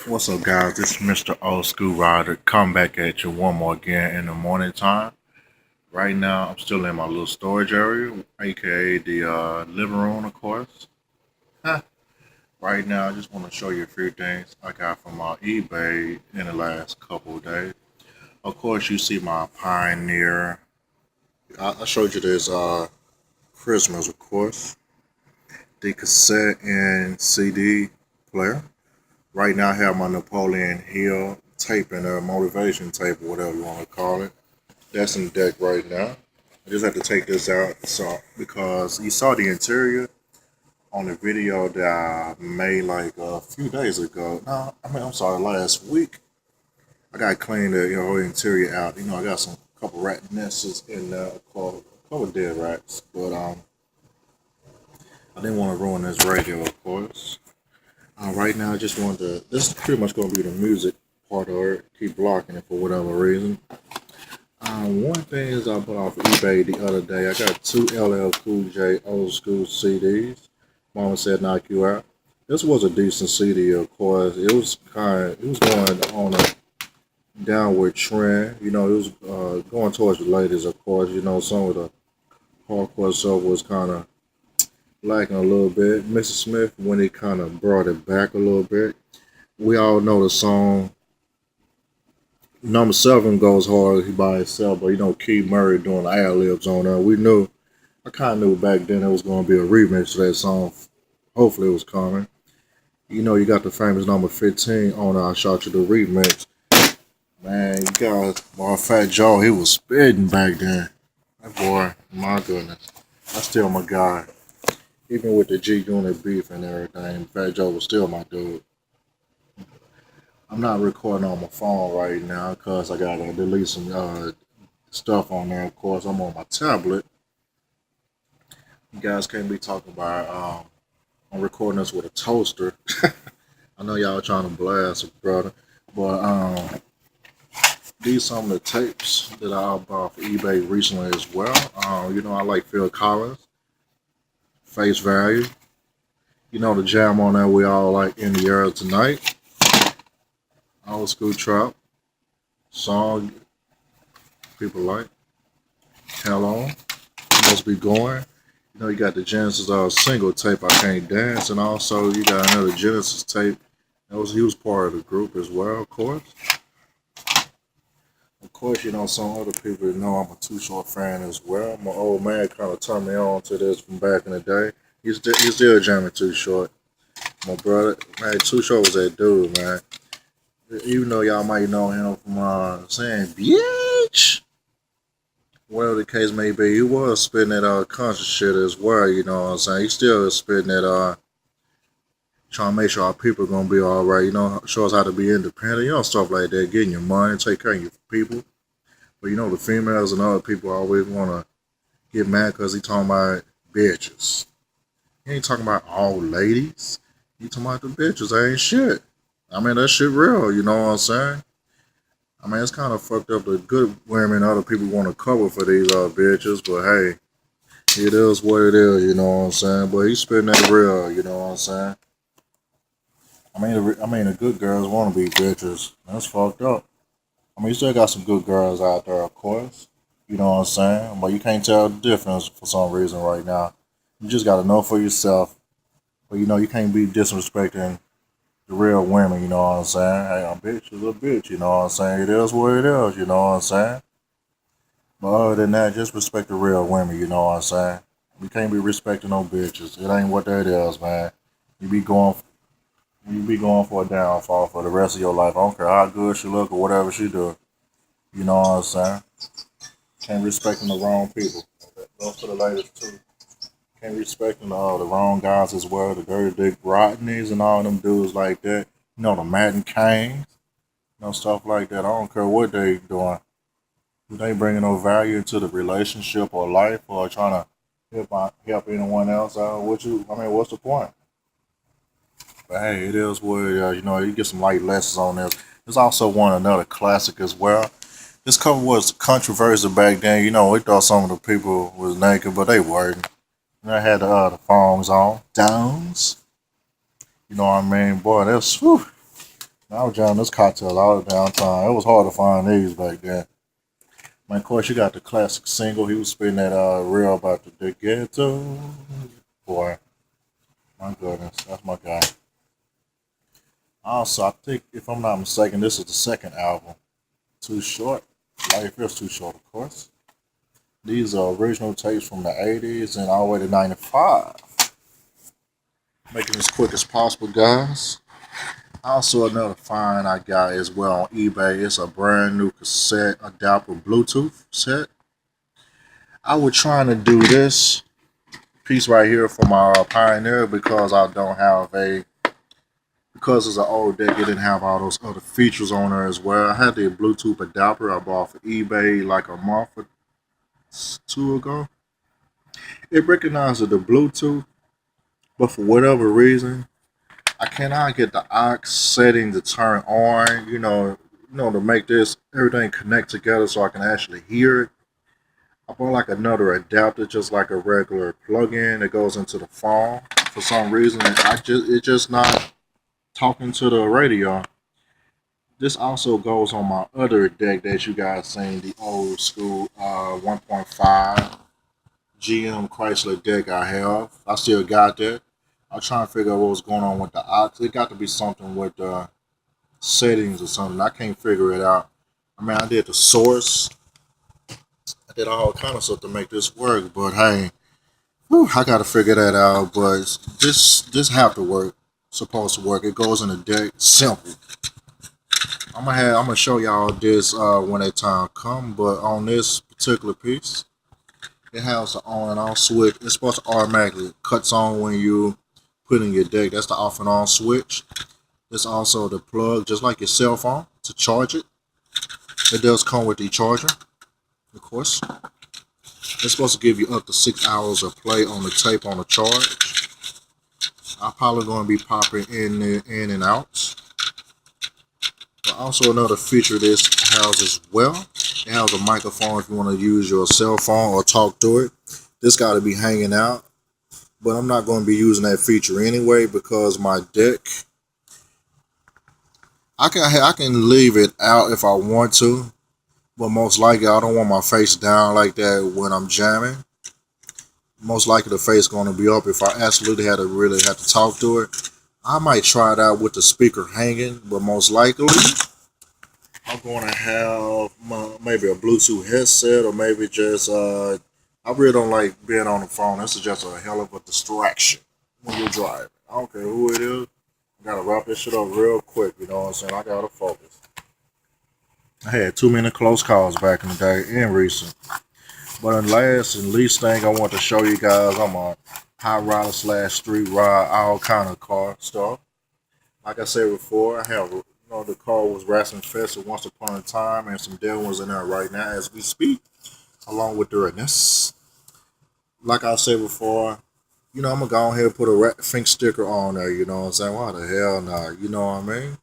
What's up, guys? This is Mr. Old School Rider. Come back at you one more again in the morning time. Right now, I'm still in my little storage area, aka the living room, of course. Huh. Right now, I just want to show you a few things I got from eBay in the last couple of days. Of course, you see my Pioneer. I showed you this Christmas, of course, the cassette and CD player. Right now, I have my Napoleon Hill tape and a motivation tape, or whatever you want to call it. That's in the deck right now. I just have to take this out so because you saw the interior on the video that I made like a few days ago. No, I'm sorry, last week. I got cleaned the whole interior out. I got some couple rat nests in there, a couple dead rats, but I didn't want to ruin this radio, of course. Right now, I just wanted to. This is pretty much going to be the music part of it. Keep blocking it for whatever reason. One thing is I bought off eBay the other day. I got two LL Cool J old school CDs. Mama said knock you out. This was a decent CD, of course. It was going on a downward trend. It was going towards the ladies, of course. Some of the hardcore stuff was kind of lacking a little bit. Mrs. Smith, when he kind of brought it back a little bit. We all know the song Number 7 goes hard by itself, but Keith Murray doing ad libs on that. I kind of knew back then it was going to be a remix to that song. Hopefully it was coming. You got the famous number 15 on I Shot You the remix. Man, you got Fat Joe, he was spitting back then. That boy, my goodness. That's still my guy. Even with the G Unit beef and everything, Fat Joe was still my dude. I'm not recording on my phone right now because I gotta delete some stuff on there. Of course, I'm on my tablet. You guys can't be talking about I'm recording this with a toaster. I know y'all trying to blast it, brother, but these some of the tapes that I bought for eBay recently as well. I like Phil Collins, Face Value. The jam on that we all like in the air tonight. Old school trap song people like. Hell on. Must be going. You got the Genesis single tape I Can't Dance, and also you got another Genesis tape. He was part of the group as well, of course. Of course, some other people know I'm a Too Short fan as well. My old man kind of turned me on to this from back in the day. He's still jamming Too Short. My brother, man, Too Short was that dude, man. Even though y'all might know him from saying bitch, whatever the case may be, he was spitting that conscious shit as well. You know what I'm saying? He still is spitting that trying to make sure our people are gonna be all right. Show us how to be independent. Stuff like that. Getting your money, take care of your people. But the females and other people always wanna get mad because he talking about bitches. He ain't talking about all ladies. He talking about the bitches. That ain't shit. I mean, that shit real, you know what I'm saying? I mean, it's kind of fucked up the good women other people want to cover for these bitches, but hey, it is what it is, you know what I'm saying? But he's spitting that real, you know what I'm saying? The good girls want to be bitches. That's fucked up. You still got some good girls out there, of course. You know what I'm saying? But you can't tell the difference for some reason right now. You just got to know for yourself. But you can't be disrespecting the real women, you know what I'm saying? Hey, a bitch is a bitch, you know what I'm saying? It is what it is, you know what I'm saying? But other than that, just respect the real women, you know what I'm saying? You can't be respecting no bitches. It ain't what that is, man. You be going for a downfall for the rest of your life. I don't care how good she look or whatever she do. You know what I'm saying? Can't respecting the wrong people. Those for the ladies too. Can't respecting the wrong guys as well. The dirty dick Rodneys and all them dudes like that. The Madden Canes. Stuff like that. I don't care what they doing. If they bringing no value into the relationship or life or trying to help anyone else out, what's the point? But hey, it is what it is. You get some light lessons on this. There's also another classic as well. This cover was controversial back then. We thought some of the people was naked, but they weren't. And I had the thongs on. Downs. You know what I mean? Boy, that's, whew. I was jamming this cocktail all the downtown. It was hard to find these back then. Man, of course, you got the classic single. He was spitting that real about the ghetto. Boy, my goodness, that's my guy. Also, I think, if I'm not mistaken, this is the second album. Too Short. Life is Too Short, of course. These are original tapes from the 80s and all the way to 95. Making this quick as possible, guys. Also, another find I got as well on eBay. It's a brand new cassette adapter Bluetooth set. I was trying to do this piece right here for my Pioneer because I don't have a because it's an old deck. It didn't have all those other features on there as well. I had the Bluetooth adapter I bought for eBay like a month or two ago. It recognized the Bluetooth, but for whatever reason, I cannot get the aux setting to turn on. To make this everything connect together so I can actually hear it. I bought like another adapter, just like a regular plug-in that goes into the phone. For some reason, it's just not talking to the radio. This also goes on my other deck that you guys seen, the old school 1.5 GM Chrysler deck I have. I still got that. I'm trying to figure out what was going on with the aux. It got to be something with the settings or something. I can't figure it out. I mean, I did the source. I did all kind of stuff to make this work, but hey, whew, I got to figure that out. But this have to work. Supposed to work. It goes in the deck. Simple. I'm gonna show y'all this when that time come. But on this particular piece, it has the on and off switch. It's supposed to automatically cuts on when you put in your deck. That's the off and on switch. There's also the plug, just like your cell phone, to charge it. It does come with the charger, of course. It's supposed to give you up to 6 hours of play on the tape on the charge. I'm probably going to be popping in and out. But also another feature this has as well. It has a microphone if you want to use your cell phone or talk to it. This got to be hanging out. But I'm not going to be using that feature anyway because my deck, I can leave it out if I want to. But most likely I don't want my face down like that when I'm jamming. Most likely the face going to be up if I absolutely really have to talk to it. I might try it out with the speaker hanging, but most likely I'm going to have maybe a Bluetooth headset or maybe just, I really don't like being on the phone. This is just a hell of a distraction when you're driving. I don't care who it is. I got to wrap this shit up real quick, you know what I'm saying? I got to focus. I had too many close calls back in the day and recent. But the last and least thing I want to show you guys, I'm a hot rider / street ride, all kind of car stuff. Like I said before, I have the car was racing infested once upon a time, and some dead ones in there right now as we speak, along with the redness. Like I said before, I'm gonna go ahead and put a rat fink sticker on there. You know what I'm saying? Why the hell not? You know what I mean?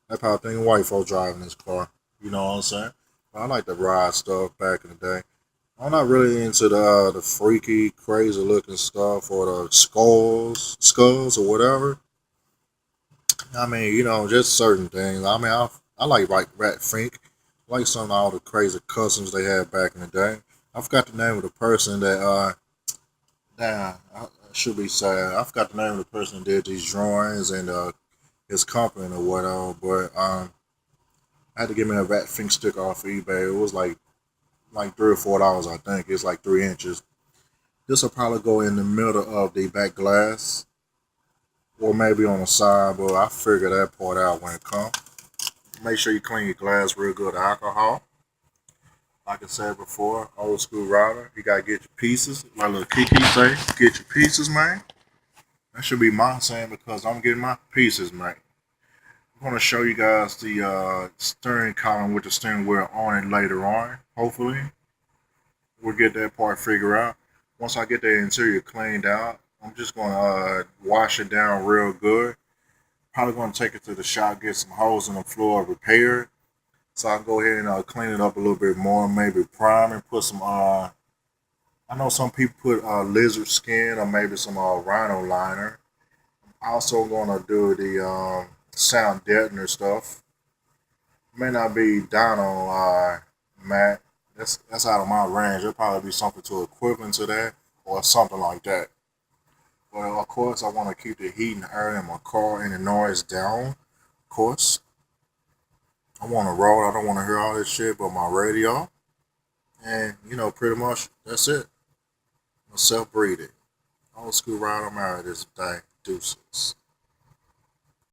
That probably thing white folks driving this car. You know what I'm saying? I like the ride stuff back in the day. I'm not really into the freaky, crazy looking stuff or the skulls or whatever. I mean, just certain things. I mean, I like Rat Fink. I like some of all the crazy customs they had back in the day. I forgot the name of the person that damn, I should be sad. I forgot the name of the person that did these drawings and his company or whatever. But I had to get me a Rat Fink sticker off of eBay. It was like $3 or $4, I think. It's like 3 inches. This will probably go in the middle of the back glass or maybe on the side, but I figure that part out when it comes. Make sure you clean your glass real good with alcohol. Like I said before, old school rider, you gotta get your pieces. Like little Kiki say, get your pieces, man. That should be my saying because I'm getting my pieces, man. I'm gonna show you guys the steering column with the steering wheel on it later on. Hopefully, we'll get that part figured out. Once I get the interior cleaned out, I'm just gonna wash it down real good. Probably gonna take it to the shop, get some holes in the floor repaired, so I can go ahead and clean it up a little bit more. Maybe prime and put some. I know some people put lizard skin or maybe some rhino liner. Also gonna do the sound deadener stuff. May not be down on Mac. That's out of my range. It'll probably be something to equivalent to that or something like that. But of course, I want to keep the heat and air in my car and the noise down. Of course, I want to roll. I don't want to hear all this shit but my radio. And pretty much that's it. Self breathing. Old school ride. I'm out of this day. Deuces.